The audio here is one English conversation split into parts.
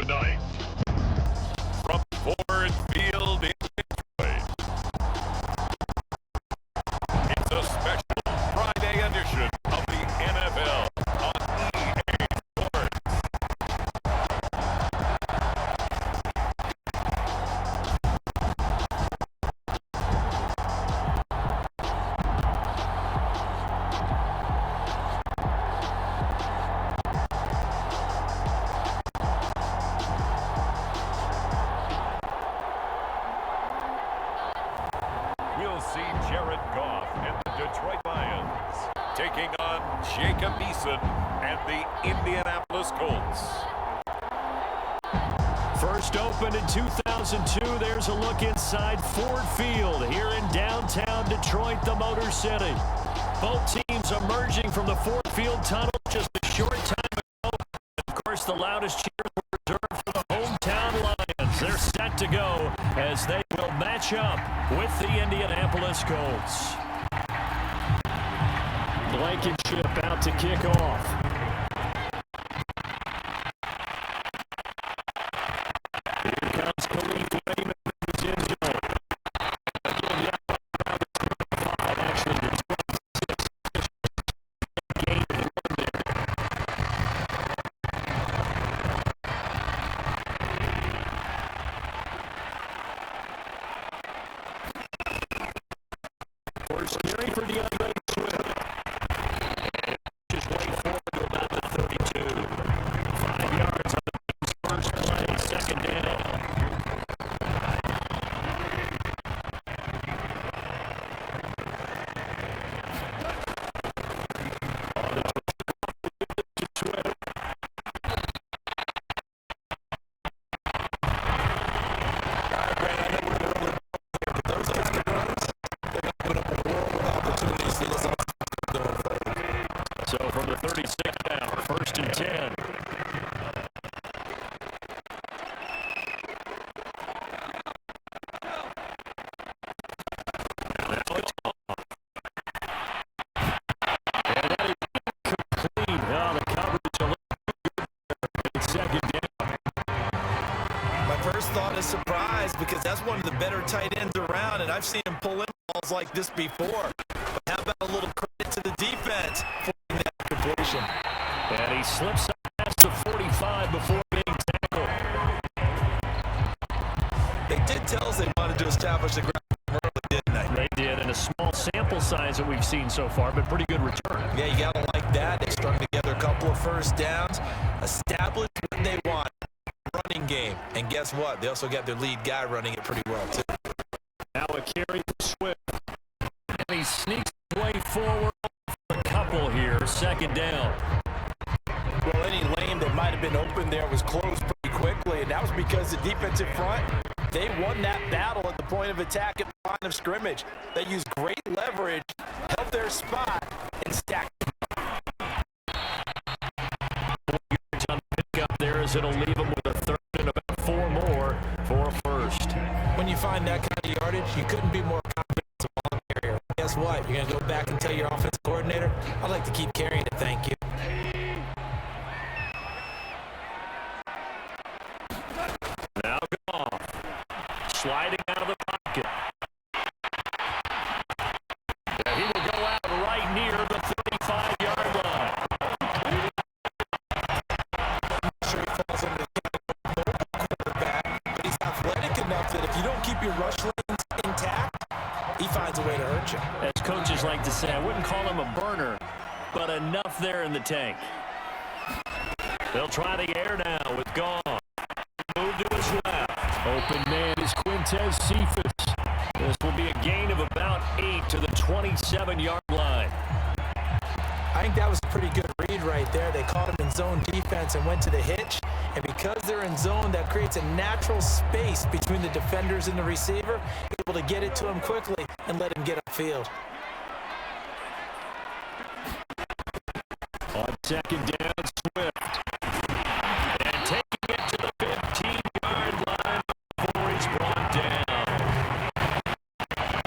Tonight, from Ford Field in Detroit, it's a special Friday edition of the NFL on EA Sports. We'll see Jared Goff and the Detroit Lions taking on Jacob Eason and the Indianapolis Colts. First opened in 2002, there's a look inside Ford Field here in downtown Detroit, the Motor City. Both teams emerging from the Ford Field tunnel just a short time ago. Of course, the loudest cheers were reserved for the hometown Lions. They're set to go as they will match up with the Indianapolis Colts. Blankenship out to kick off. Here comes Khalif Raymond, who's in zone. Again, actually, the 26 game one there. First carry for DeAndre Swift. Just wait forward to about the 32. 5 yards on the team's first play, second down. On the to Swift. So from the 36 down, first and 10. Now it's off. And that is complete. Oh, the coverage a little good. Second down. My first thought is surprise because that's one of the better tight ends around, and I've seen him pull in balls like this before. But how about a little credit to the defense for that completion? And he slips past the 45 before being tackled. They did tell us they wanted to establish the ground early, didn't they? They did, and a small sample size that we've seen so far, but pretty good return. Yeah, you got to like that. They strung together a couple of first downs, established what they want, running game. And guess what? They also got their lead guy running it pretty well, too. Now a carry for Swift. And he sneaks his way forward for a couple here. Second down. Well, any lane that might have been open there was closed pretty quickly, and that was because the defensive front, they won that battle at the point of attack at the line of scrimmage. They used great leverage, held their spot, and stacked. 4 yards on the pickup there as it'll leave him with a third and about 4 more for a first. When you find that kind of yardage, you couldn't be more confident as a ball carrier. Guess what? You're going to go back and tell your offensive coordinator, I'd like to keep carrying it, thank you. Now Goff. Sliding out of the pocket. And he will go out right near the 35-yard line. I'm sure he falls under the quarterback, but he's athletic enough that if you don't keep your rush lanes intact, he finds a way to hurt you. As coaches like to say, I wouldn't call him a burner, but enough there in the tank. They'll try the air now with Goff. Move to his left. Open man is Quintez Cephas. This will be a gain of about 8 to the 27-yard line. I think that was a pretty good read right there. They caught him in zone defense and went to the hitch. And because they're in zone, that creates a natural space between the defenders and the receiver, able to get it to him quickly and let him get upfield. On second down, Swift. And taking it to the 15-yard line before he's brought down.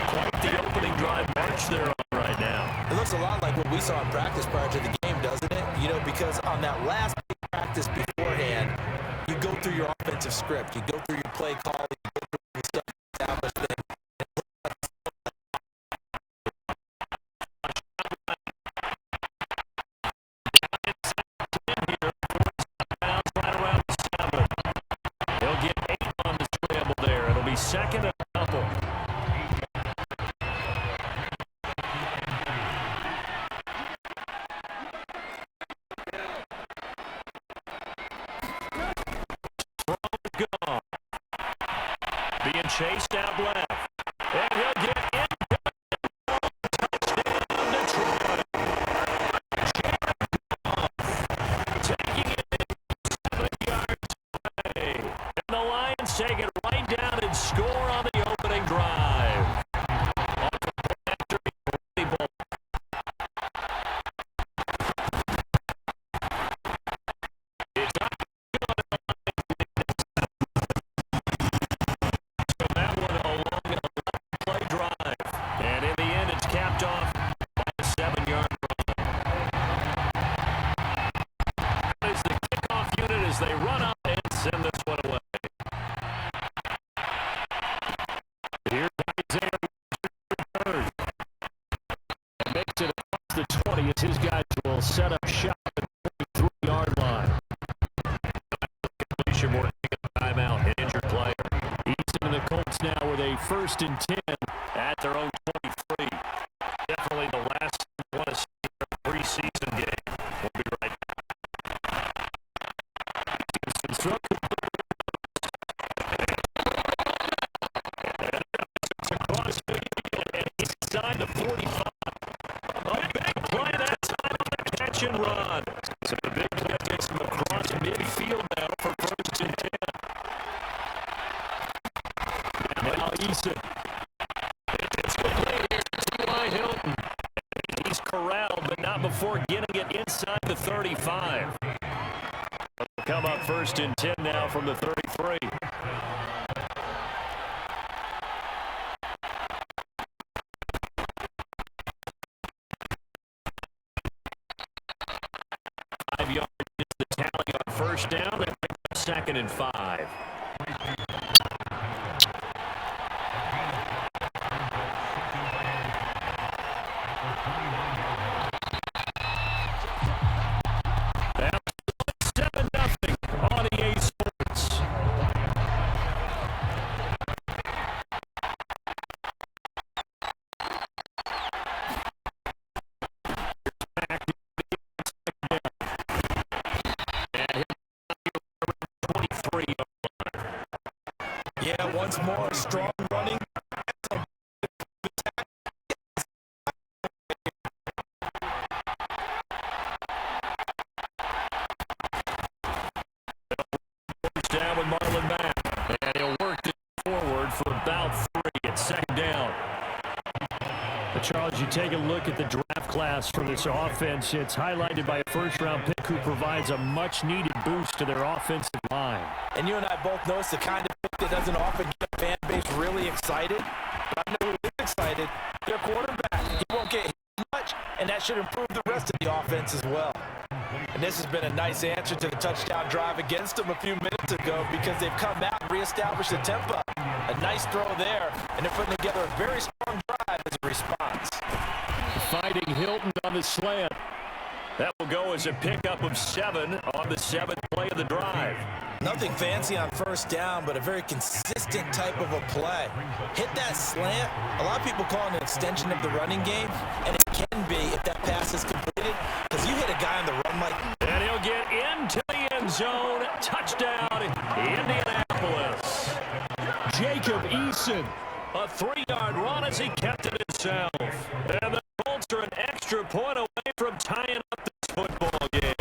Quite the opening drive march they're on right now. It looks a lot like what we saw in practice prior to the game, doesn't it? You know, because on that last big practice beforehand, you go through your offensive script. You go through your play call, you go through the stuff, establish things. He'll get 8 on the scramble there. It'll be second and a couple. Gone. Being chased out left. And he'll get in. Touchdown, Detroit. Taking it 7 yards away. And the Lions take it right down and score on the opening drive. They run up and send this one away. Here's Isaiah third. And makes it across the 20 as his guys will set up shop at the 43-yard line. Completion more timeout, an injured player. Easton and the Colts now with a 1st and 10 at their own 23. Definitely the last one to see their preseason game. We'll be right back. Inside the 45. A big play that time on the catch and run. So the big play gets him across midfield now for 1st and 10. And now Eason. It's complete. T.Y. Hilton. He's corralled, but not before getting it inside the 35. Come up 1st and 10 now from the 33. Yards is the tally on 1st down and 2nd and 5. That's 7-0 on EA Sports. Yeah, once more, strong running. Down with Marlon Mack. And he'll work it forward for about 3 at 2nd down. But Charles, you take a look at the draft class for this offense. It's highlighted by a 1st-round pick who provides a much-needed boost to their offensive line. And you and I both know it's the kind of pick that doesn't often get a fan base really excited. But I know who is excited. Their quarterback. He won't get hit much, and that should improve the rest of the offense as well. And this has been a nice answer to the touchdown drive against them a few minutes ago because they've come out and reestablished the tempo. A nice throw there, and they're putting together a very strong drive as a response. Fighting Hilton on the slant. That will go as a pickup of 7 on the 7th play of the drive. Nothing fancy on 1st down, but a very consistent type of a play. Hit that slant. A lot of people call it an extension of the running game, and it can be if that pass is completed, because you hit a guy on the run like... And he'll get into the end zone. Touchdown, Indianapolis. Jacob Eason. A 3-yard run as he kept it himself. And the Colts are an extra point away from tying up this football game.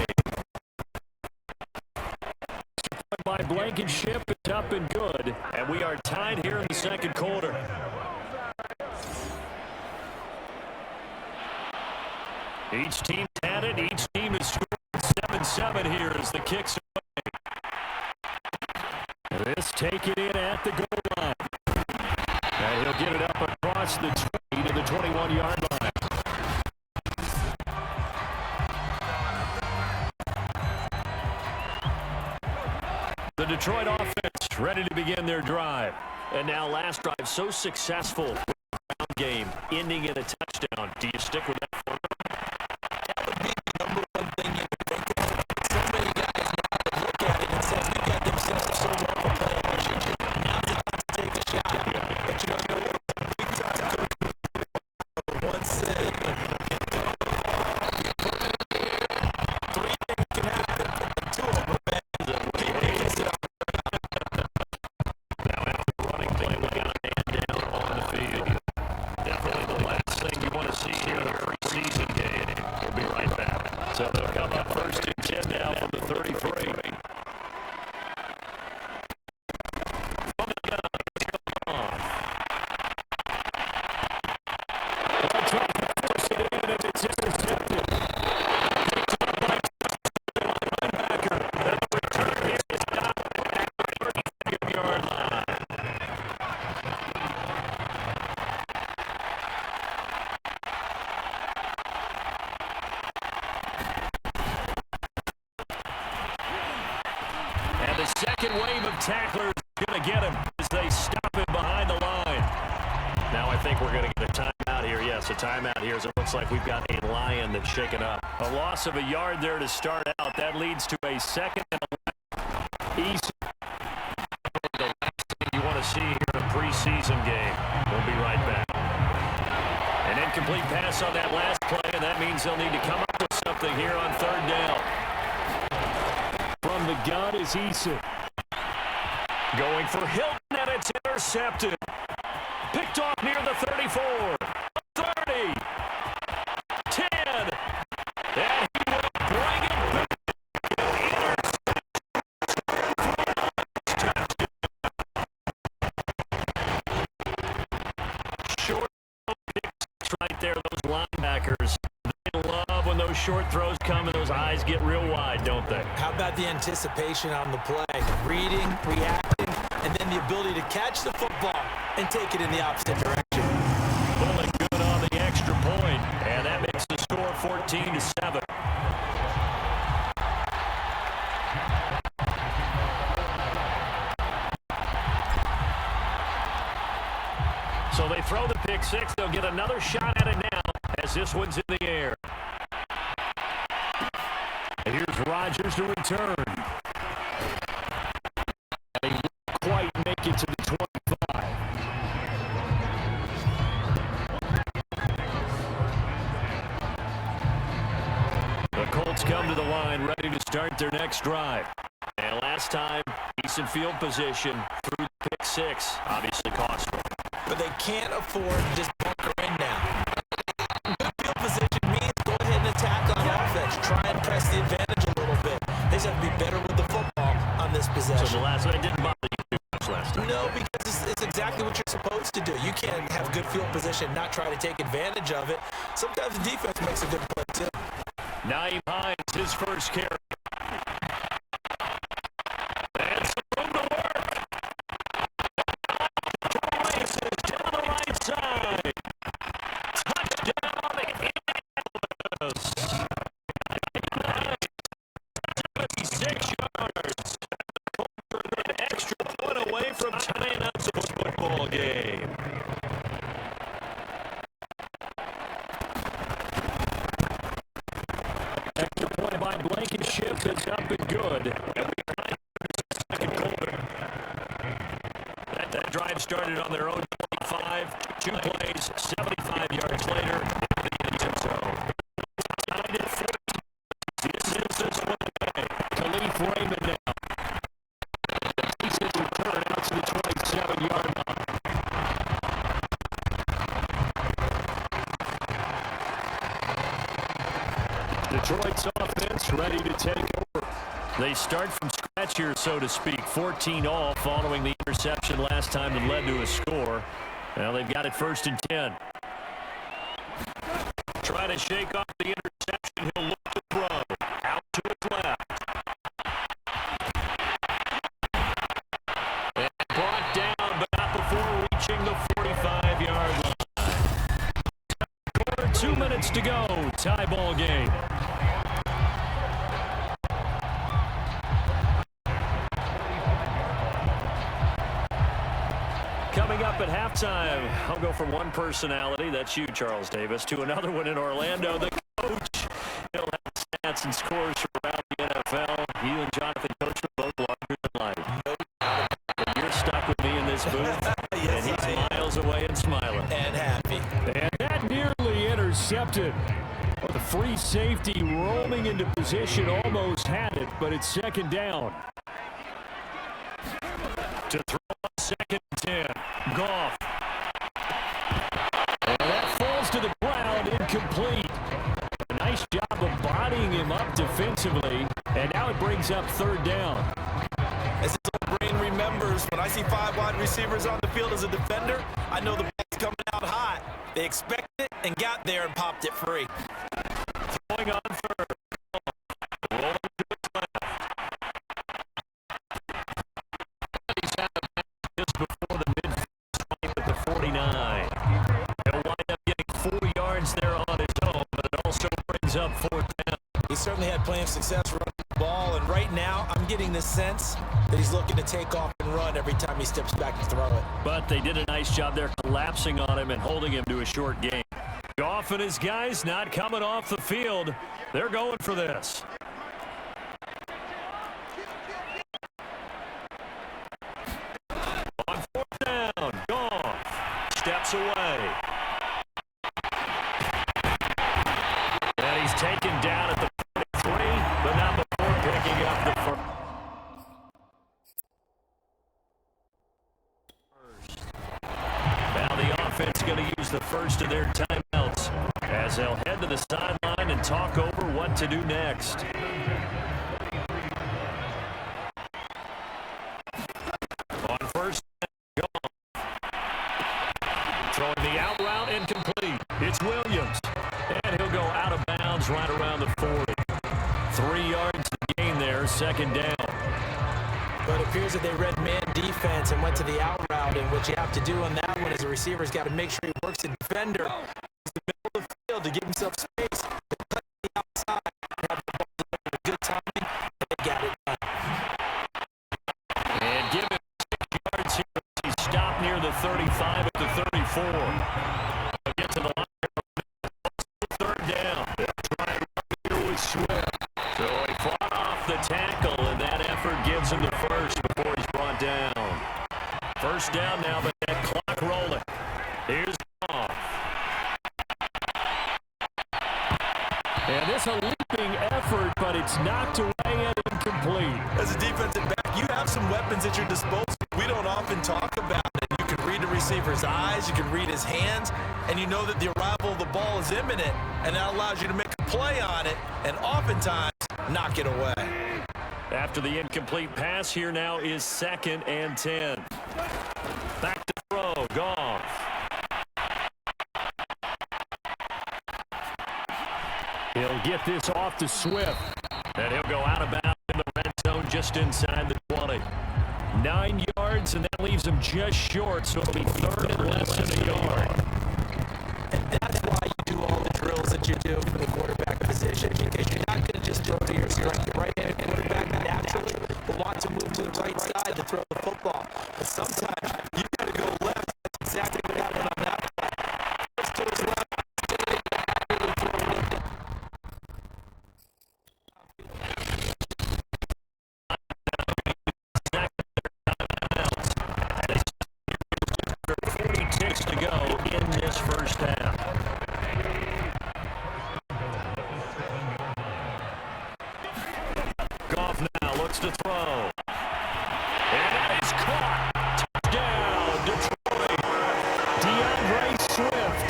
By Blankenship, it's up and good. And we are tied here in the 2nd quarter. Each team's had it. Each team has scored 7-7 here as the kicks away. This taken in at the goal line. And he'll get it up across the 20 to the 21-yard line. The Detroit offense ready to begin their drive. And now last drive so successful with the ground game, ending in a touchdown. Do you stick with that formula? That would be the number one thing you would think of. So many guys now look at it and say, we got themselves so well to play action. Now's the time to take a shot. But you know what? Big time coach once said, three things can happen. Two of them are bad. Now after running play, we got a man down on the field. Definitely the last thing you want to see here in a preseason game. We'll be right back. So they'll come up first and 10 now from the 33. From the gun, they'll try to force it in as it's intercepted. Picked up by linebacker. That return is down at the 35-yard line. And the second wave of tacklers is going to get him as they stop him behind the line. Now I think we're going to get a timeout here. Yes, a timeout here as it looks like we've got a Lion that's shaken up. A loss of a yard there to start out. That leads to a second and 11. East. The last thing you want to see here in a preseason game. We'll be right back. An incomplete pass on that last play, and that means they'll need to come up with something here on third down. From the gun is Eason. Going for Hilton, and it's intercepted. Picked off near the 34. 30. 10. And he will bring it back. Short picks right there, those linebackers. They love when those short throws come and those eyes get real wide, don't they? How about the anticipation on the play? Reading, reacting, and then the ability to catch the football and take it in the opposite direction. Pulling good on the extra point, and that makes the score 14-7. So they throw the pick six. They'll get another shot at it now as this one's in the air. And here's Rodgers to return. And he won't quite make it to the 25. The Colts come to the line, ready to start their next drive. And last time, decent field position through the pick six. Obviously costly. But they can't afford to just bunker in now. Good field position means go ahead and attack on offense. Try and press the advantage a little bit. They just have to be better with the football on this possession. So the last one didn't bother you too much last time. No, because it's exactly what you're supposed to do. You can't have good field position, not try to take advantage of it. Sometimes the defense makes a good play too. Naeem Hines, his first carry. And some room to work. Places down the right side. Touchdown, Indianapolis. 76 yards. An extra point away from tying up the football game. Extra point by Blankenship is up and good. And we find second quarter. That drive started on their own 25. 2 plays, 75 yards later, in the end zone. Tied at 14. This is this one away. Khalif Raymond now. Decent return out to the 27-yard line. Detroit's offense ready to take over. They start from scratch here, so to speak. 14 all following the interception last time that led to a score. Now they've got it first and 10. Try to shake off the interception. He'll look to throw. Out to his left. And brought down, but not before reaching the 45-yard line. Quarter, 2 minutes to go. Tie ball game. Coming up at halftime, I'll go from one personality, that's you, Charles Davis, to another one in Orlando, the coach. He'll have stats and scores around the NFL. You and Jonathan Coach are both larger than life. But you're stuck with me in this booth, Yes, and he's miles away and smiling. And happy. And that nearly intercepted. Well, the free safety roaming into position almost had it, but it's second down. To throw on second and 10. Goff. And that falls to the ground, incomplete. A nice job of bodying him up defensively, and now it brings up third down. As his old brain remembers, when I see 5 wide receivers on the field as a defender, I know the ball's coming out hot. They expected it and got there and popped it free. Throwing on third. Rolling to his left. He's out of bounds just before the midfield at the 49. He'll wind up getting 4 yards there on his own, but it also brings up fourth down. He certainly had plenty of success running the ball, and right now I'm getting the sense that he's looking to take off and run every time he steps back to throw it. But they did a nice job there collapsing on him and holding him to a short game. Goff and his guys not coming off the field. They're going for this. On fourth down, Goff steps away. And he's taken down at the 43, but not before picking up the first. Now the offense going to use the first of their timeouts as they'll head to the sideline and talk over what to do next. On first down, Goff. Throwing the out route incomplete. It's Williams. And he'll go out of bounds right around the 40. 3 yards to gain there, second down. But it appears that they read man defense and went to the out route, and what you have to do on that one is the receiver's got to make sure he works the defender in the middle of the field to give himself space, to cut the outside, have the ball delivered with good timing, and they got it done. And give him 6 yards here. He's stopped near the 35 at the 34. He'll get to the line. Third down. They'll try and run here with Swift. So he fought off the tackle, and that effort gives him the first before he's brought down. First down now, but that clock rolling. Here's Goff. And this a leaping effort, but it's knocked away and incomplete. As a defensive back, you have some weapons at your disposal. We don't often talk about it. You can read the receiver's eyes, you can read his hands, and you know that the arrival of the ball is imminent, and that allows you to make a play on it, and oftentimes knock it away. After the incomplete pass, here now is second and 10. Back to throw, Goff. He'll get this off to Swift, and he'll go out of bounds in the red zone just inside the 20. 9 yards, and that leaves him just short, so it'll be third and less than a yard. And that's why you do all the drills that you do for the quarterback position, because you're not going to just throw to your strength. The right-handed quarterback naturally will want to move to the right side to throw the football. But sometimes you got to go left. That's exactly what happened on that play. First to his left, really throw it in. To go in this first half. Goff now looks to throw. And that is caught. Touchdown, Detroit. DeAndre Swift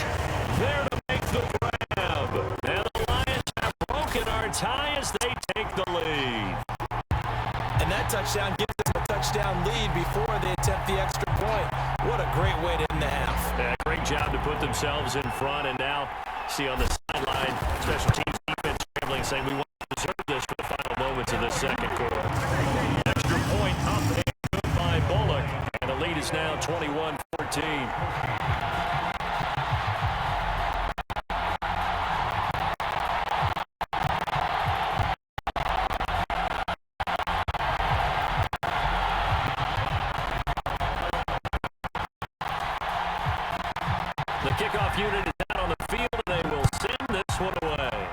there to make the grab. And the Lions have broken our tie as they take the lead. And that touchdown gives them a touchdown lead before they attempt the extra point. What a great way to end the half. Yeah, great job to put themselves in front, and now see on the sideline, special teams defense scrambling, saying we want to preserve this for the final moments of the second quarter. Extra point up and good by Bullock, and the lead is now 21-14. kickoff unit is out on the field, and they will send this one away.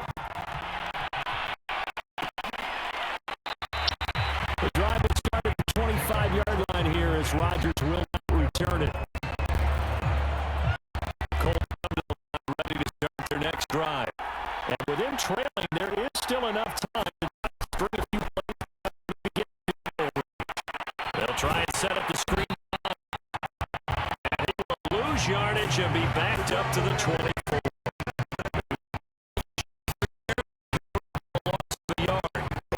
The drive will start at the 25-yard line here as Rodgers will not return it. Colts ready to start their next drive. And with them trailing, there is still enough time to string a few plays to get to the They'll try and set up the screen. And he will lose yardage and be backed up to the 24.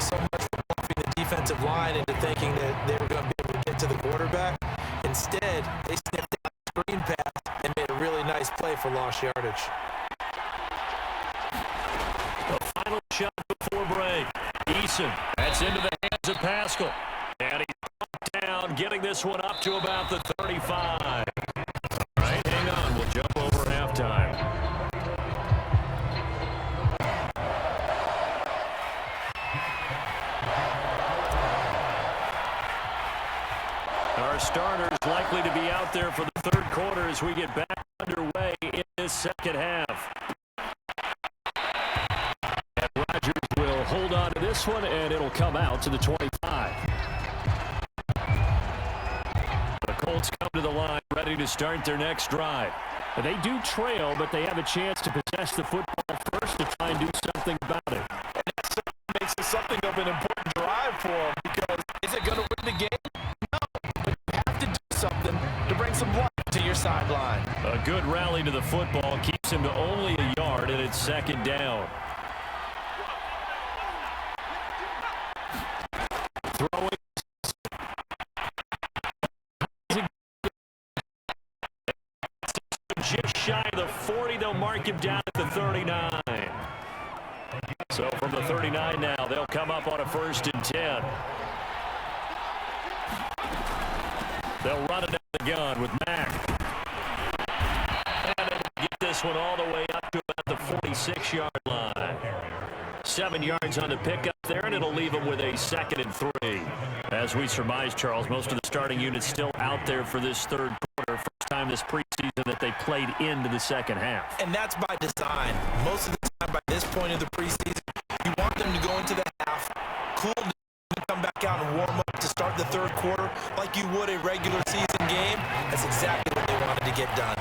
So much for bluffing the defensive line into thinking that they were going to be able to get to the quarterback. Instead, they sniffed out the screen pass and made a really nice play for lost yardage. The final shot before break. Eason, that's into the hands of Pascal. And he's bumped down, getting this one up to about the 35. All right, hang on. We'll jump over halftime. Our starters likely to be out there for the third quarter as we get back underway in this second half. And Rodgers will hold on to this one, and it'll come out to the 25. The Colts come to the line ready to start their next drive. And they do trail, but they have a chance to possess the football first to try and do something about it. And that certainly makes it something of an important drive for them, because is it going to win the game? No, but you have to do something to bring some life to your sideline. A good rally to the football keeps him to only a yard, and it's second down. Throwing. Just shy of the 40, they'll mark him down at the 39. So from the 39 now, they'll come up on a 1st and 10. They'll run it down the gun with Mack. And they'll get this one all the way up to about the 46-yard line. 7 yards on the pickup there, and it'll leave them with a 2nd and 3. As we surmise, Charles, most of the starting units still out there for this third quarter. First time this preseason that they played into the second half. And that's by design. Most of the time by this point of the preseason, you want them to go into the half, cool down, and come back out and warm up to start the third quarter like you would a regular season game. That's exactly what they wanted to get done.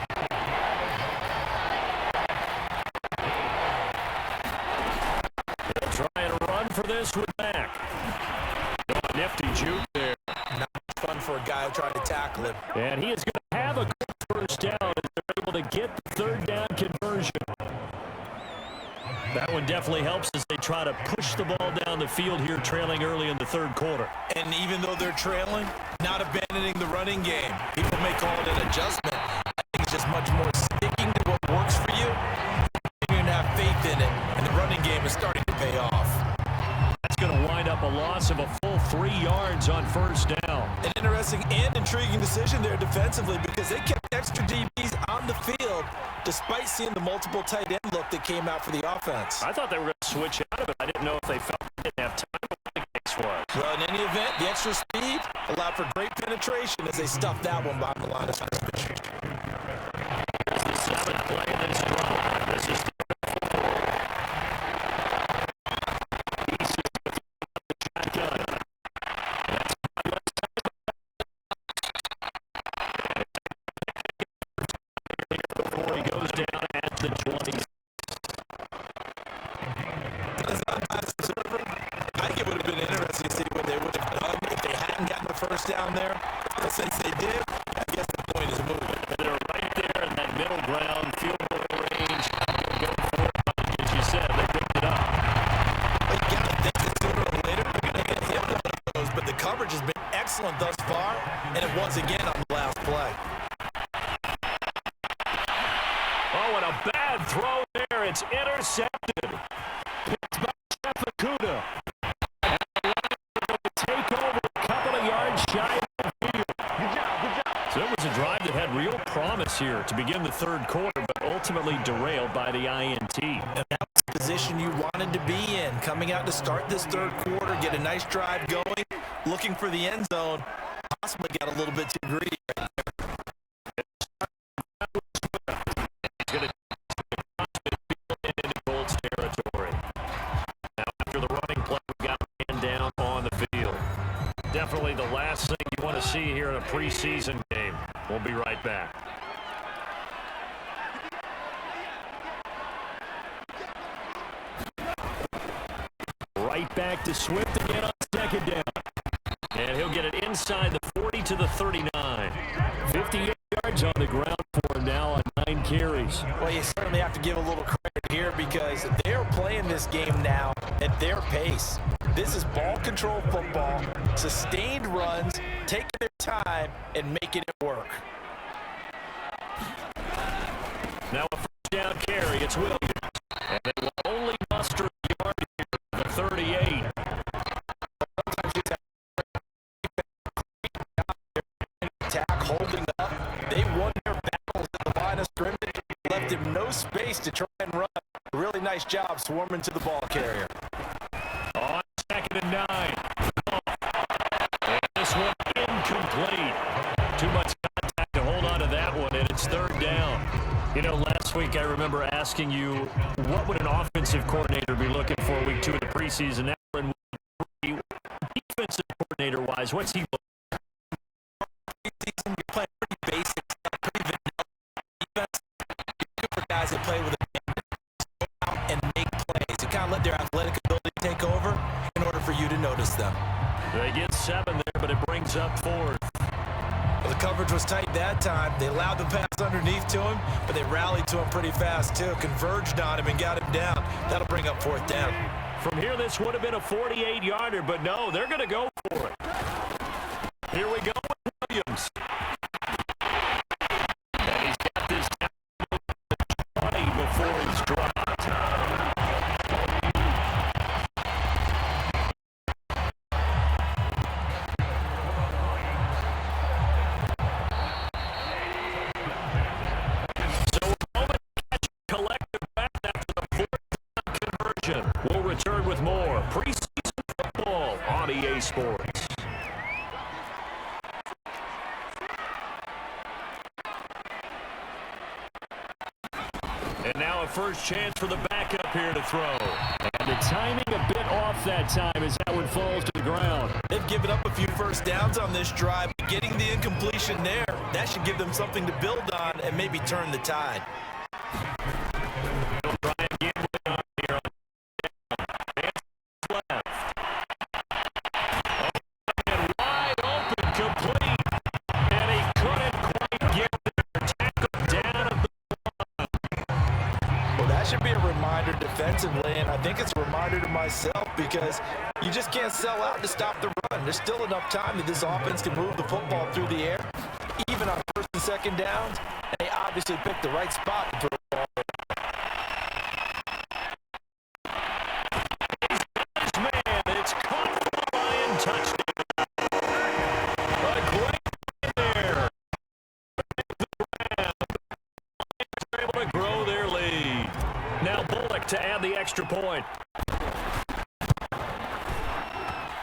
They'll try and run for this with Mack. A nifty juke there. Not much fun for a guy who tried to tackle him. And he is going to have a good first down as they're able to get the third down conversion. That one definitely helps as they try to push the ball down the field here, trailing early in the third quarter. And even though they're trailing, not abandoning the running game. People may call it an adjustment. I think it's just much more sticking to what works for you. You're going to have faith in it, and the running game is starting to pay off. That's going to wind up a loss of a full 3 yards on first down. An interesting and intriguing decision there defensively, because they kept extra DBs on the field despite seeing the multiple tight end look that came out for the offense. I thought they were going to switch out of it. I didn't know if they felt they didn't have time. What the case was. Well, in any event, the extra speed allowed for great penetration as they stuffed that one behind the line of scrimmage. Here's the 7th play of this drive. This is before he goes down at the 20. I think it would have been interesting to see what they would have done if they hadn't gotten the first down there. But since they did, I guess the point is moving. And they're right there in that middle ground, field goal range. Go for it, as you said, they picked it up. But you got to think that sooner or later they're going to get hit with one of those. But the coverage has been excellent thus far, and it was again on the last play. Oh, and a bad throw there. It's intercepted. Picked by Shefficuda. And the take over a couple of yards shy of the field. Good job. So it was a drive that had real promise here to begin the third quarter, but ultimately derailed by the INT. And that was the position you wanted to be in, coming out to start this third quarter, get a nice drive going, looking for the end zone. Possibly got a little bit too greedy right there. last thing you want to see here in a preseason game. We'll be right back. Right back to Swift again on second down. And he'll get it inside the 40 to the 39. 58 yards on the ground for him now on 9 carries. Well, you certainly have to give a little credit here because they're playing this game now at their pace. This is ball control football, sustained runs, taking their time, and making it work. Now a first down carry. It's Williams. And they will only muster a yard here, the 38. Attack holding up. They won their battles at the line of scrimmage, left him no space to try and run. Really nice job swarming to the ball carrier. On 2nd and 9. And this one incomplete. Too much contact to hold on to that one, and it's 3rd down. You know, last week I remember asking you, what would an offensive coordinator be looking for week 2 of the preseason? Now we're in week 3. Defensive coordinator-wise, what's he looking for? Preseason, you're playing pretty basic, pretty vanilla defense. You're looking for guys that play with a go out and make plays. You kind of let their athletic ability take over in order for you to notice them. They get 7 there, but it brings up 4th. Well, the coverage was tight that time. They allowed the pass underneath to him, but they rallied to him pretty fast, too. Converged on him and got him down. That'll bring up 4th down. From here, this would have been a 48-yarder, but no, they're going to go for it. Here we go with Williams. And he's got this down to 20 before he's dropped. We'll return with more preseason football on EA Sports. And now a first chance for the backup here to throw. And the timing a bit off that time as that one falls to the ground. They've given up a few first downs on this drive. Getting the incompletion there, that should give them something to build on and maybe turn the tide. Defensively, and I think it's a reminder to myself because you just can't sell out to stop the run. There's still enough time that this offense can move the football through the air, even on 1st and 2nd downs, and they obviously picked the right spot to throw the ball. Man, it's caught for the Lion touchdown. A great play there. The Lions are able to grow their lead. Now Bullock to add the extra point.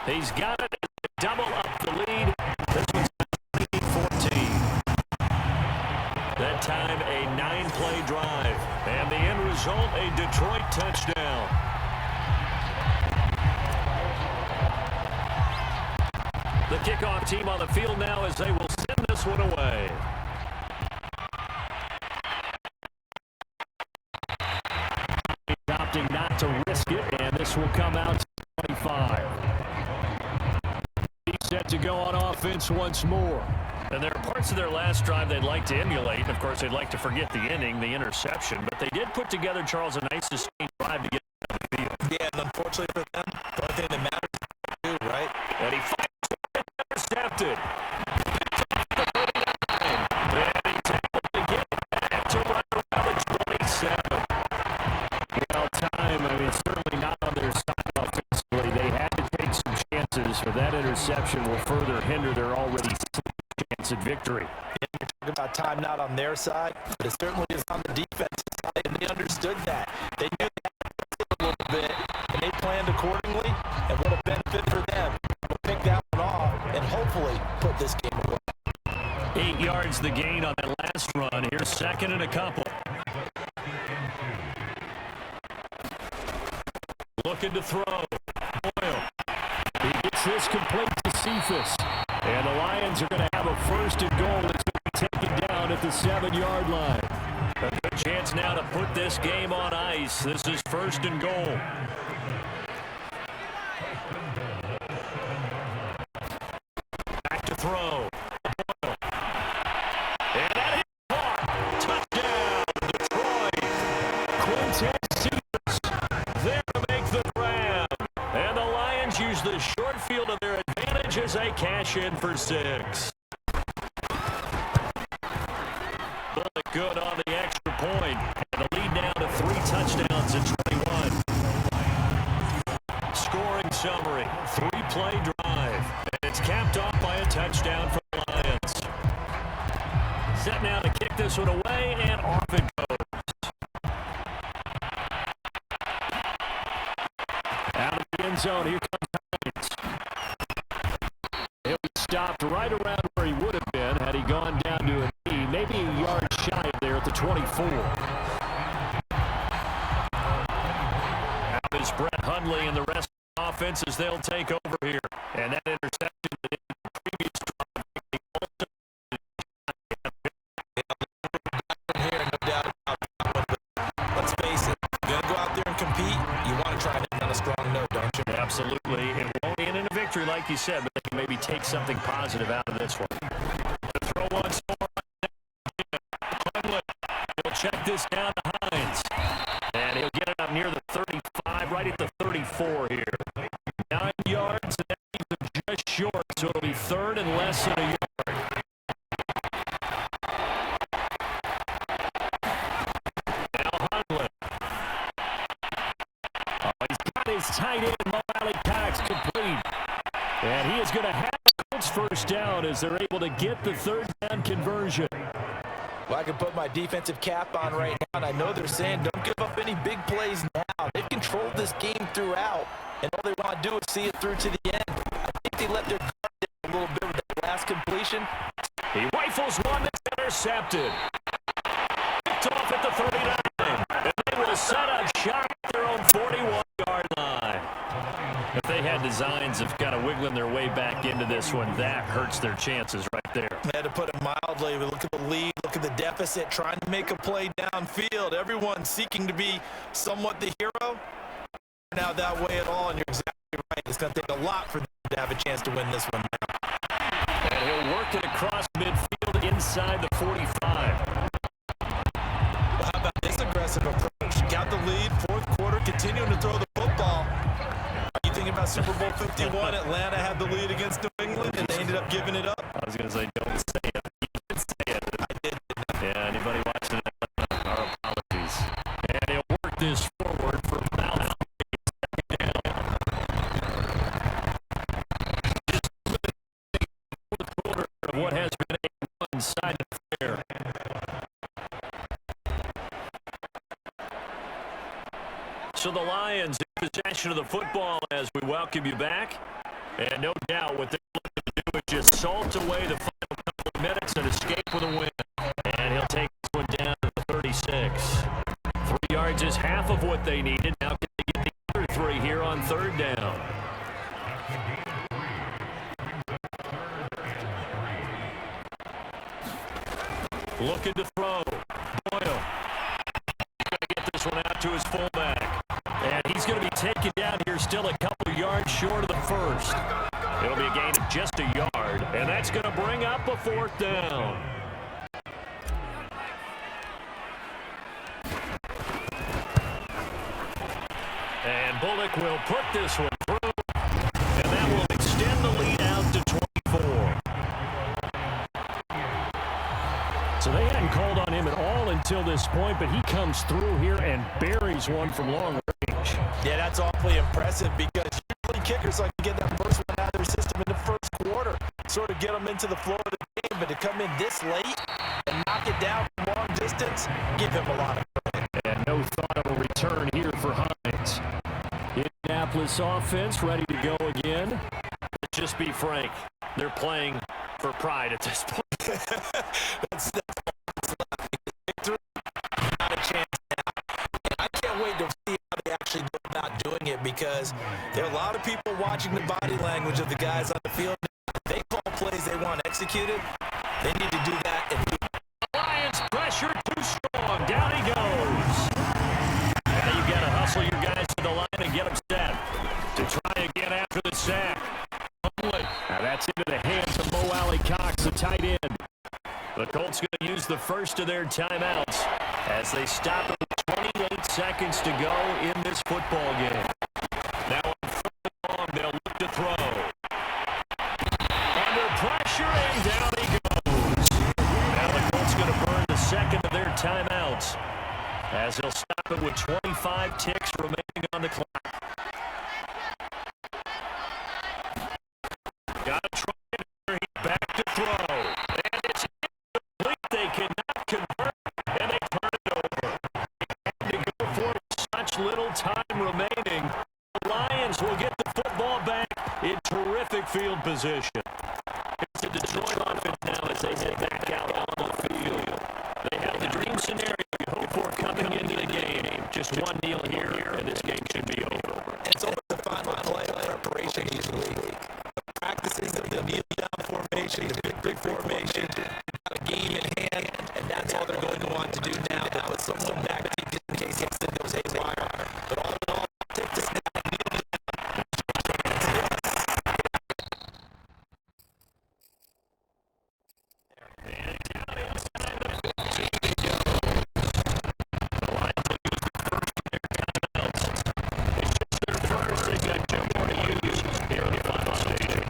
He's got it. Double up the lead. This one's 14. That time a 9-play drive. And the end result, a Detroit touchdown. The kickoff team on the field now as they will send this one away. Opting not to risk it, and this will come out to 25. He's set to go on offense once more. And there are parts of their last drive they'd like to emulate. Of course, they'd like to forget the inning, the interception, but they did put together, Charles, a nice sustained drive to get on the field. Yeah, and unfortunately for them, the only thing that matters is to do, right? And he finds it intercepted. And he's able to get back to right around the 27. Well, time, I mean, certainly not on their side offensively. They had to take some chances, but that interception will further hinder their already chance at victory. Yeah, you're talking about time not on their side, but it certainly is on the defensive side, and they understood that. They knew that a little bit, and they planned accordingly, and what a benefit for them. We'll pick that one off and hopefully put this game away. 8 yards the gain on that last run. Here's 2nd and a couple. Looking to throw. Boyle. He gets this complete to Cephas. And the Lions are going to have a first and goal that's going to be taken down at the 7-yard line. A good chance now to put this game on ice. This is first and goal. Back to throw. And that is caught. Touchdown, Detroit. Quintez Cephas there to make the grab. And the Lions use the short field of their advantage as they cash in for 6. Bullock good on the extra point. And the lead now to 3 touchdowns at 21. Scoring summary, 3-play drive. And it's capped off by a touchdown for the Lions. Set now to kick this one away, and off it goes. Out of the end zone, here comes Hines. He'll be stopped right around where he would have been had he gone down to a knee, maybe a yard shy of there at the 24. Now is Brett Hundley and the rest of the offense as they'll take over here. And that interception that in the previous drive. Here, no doubt about that. Let's face it, you're going to go out there and compete. You want to try to end on a strong note, don't you? Absolutely. It won't end in a victory, like you said, but they can maybe take something positive out of this one. To throw once more. Hundley. He'll check this down to Hines. And he'll get it up near the 35, right at the 34 here. 9 yards, and that leaves him just short, so it'll be third and less than a yard. His tight end, Mo Alley-Cox, complete. And he is going to have the Colts first down as they're able to get the third down conversion. Well, I can put my defensive cap on right now, and I know they're saying don't give up any big plays now. They've controlled this game throughout, and all they want to do is see it through to the end. I think they let their guard down a little bit with that last completion. He rifles one that's intercepted. Picked off at the 39. And they will set up shot at their own 41-yard line. If they had designs of kind of wiggling their way back into this one, that hurts their chances right there. They had to put it mildly. Look at the lead, look at the deficit, trying to make a play downfield. Everyone seeking to be somewhat the hero. Now that way at all, and you're exactly right. It's going to take a lot for them to have a chance to win this one now. And he'll work it across midfield inside the 45. Well, how about this aggressive approach? Got the lead, fourth quarter, continuing to throw the football. You think about Super Bowl 51, Atlanta had the lead against New England, and they ended up giving it up. I was going to say, don't say it. You did say it. I did. Yeah, anybody watching it, our apologies. And he'll work this forward for about second down. Just the quarter of what has been a one-sided affair. So the Lions in possession of the football as we welcome you back. And no doubt what they're looking to do is just salt away the final couple of minutes and escape with a win. And he'll take this one down to the 36. 3 yards is half of what they needed. Now can they get the other 3 here on third down? Looking to throw. Boyle. He's going to get this one out to his fullback. And he's going to be taken down here still a couple of yards short of the first. It'll be a gain of just a yard, and that's going to bring up a fourth down. And Bullock will put this one through, and that will extend the lead out to 24. So they hadn't called on him at all until this point, but he comes through here and buries one from long range. Yeah, that's awfully impressive because usually kickers like to get that first one out of their system in the first quarter, sort of get them into the flow of the game, but to come in this late and knock it down from long distance, give him a lot of credit. And no thought of a return here for Hines. Indianapolis offense ready to go again. Let's just be frank, they're playing for pride at this point. That's victory, not a chance now. And I can't wait to see how they actually go about doing it because there are a lot of people watching the body language of the guys on the field. They call plays they want executed, they need to do that. Lions pressure too strong. Down he goes. Now you got to hustle your guys to the line and get them set to try again after the sack. Now that's into the hands of Mo Alley Cox, the tight end. The Colts going to use the first of their timeouts as they stop it with 28 seconds to go in this football game. Now on third and long, they'll look to throw. Under pressure, and down he goes. Now the Colts going to burn the second of their timeouts as they'll stop it with 25 ticks remaining on the clock. Got to try it here. He's back to throw. And it's incomplete. They cannot convert, and they turn it over. They go for it with such little time remaining. The Lions will get the football back in terrific field position. It's a Detroit offense now as they head back out on the field. They have the dream scenario you hope for coming into the game. Just one kneel here, and this game should be over. It's always the final play of preparation usually. Practices of the kneel down formation, the victory formation, got a game in hand, and that's all they're going to want to do now. They'll put someone back deep in case Hickson goes haywire. But all in all, take the snap, kneel down. And down inside the 15 to go. The Lions will use the first of their timeouts. It's just their first. They've got two more to use here in the final stages.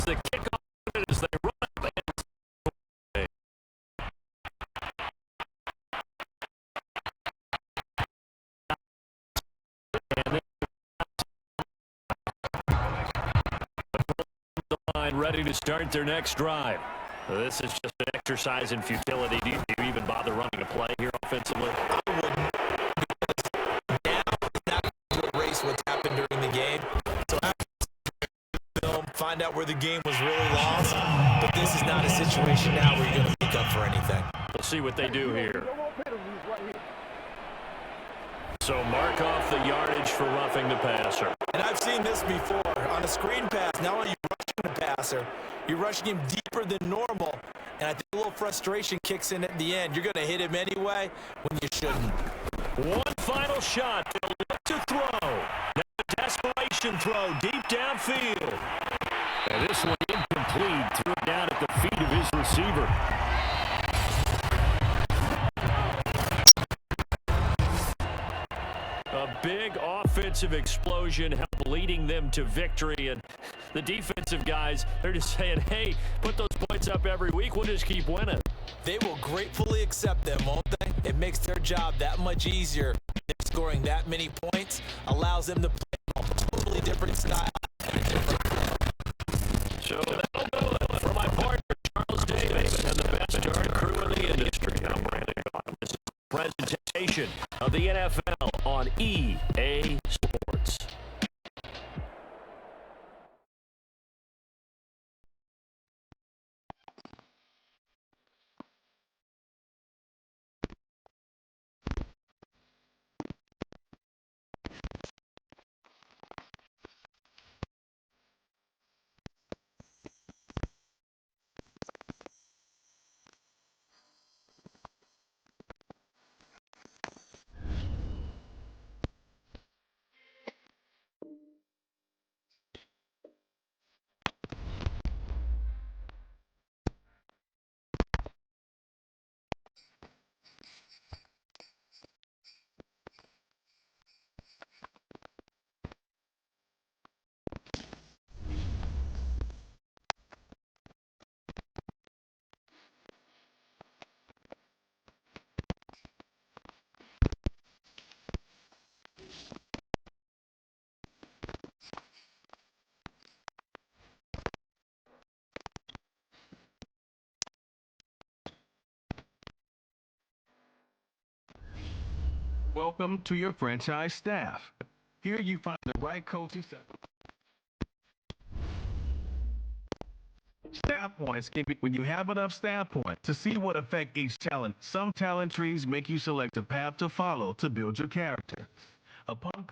The kickoff as they run. The line ready to start their next drive. This is just an exercise in futility. Do you even bother running a play here offensively? I wouldn't. Now is not to erase what's happened during the game. So after film, find out where the game was really lost. But this is not a situation now where you're going to make up for anything. We'll see what they do here. So mark off the yardage for roughing the passer. And I've seen this before. On a screen pass, now when you're rushing the passer, you're rushing him deeper than normal. And I think a little frustration kicks in at the end. You're going to hit him anyway when you shouldn't. One final shot. They'll look to throw. Now a desperation throw deep downfield. And this one incomplete. Threw it down at the feet of his receiver. A big offensive explosion helped leading them to victory. And the defensive guys, they're just saying, hey, put those points up every week. We'll just keep winning. They will gratefully accept them, won't they? It makes their job that much easier. Scoring that many points allows them to play a totally different style. So that'll do it for my partner, Charles Davis, and the best darn crew in the industry. I'm Brandon Gaudin. This is a presentation of the NFL on EA Sports. Welcome to your franchise staff. Here you find the right coaching staff. Staff points can be when you have enough staff points to see what affect each talent. Some talent trees make you select a path to follow to build your character. Upon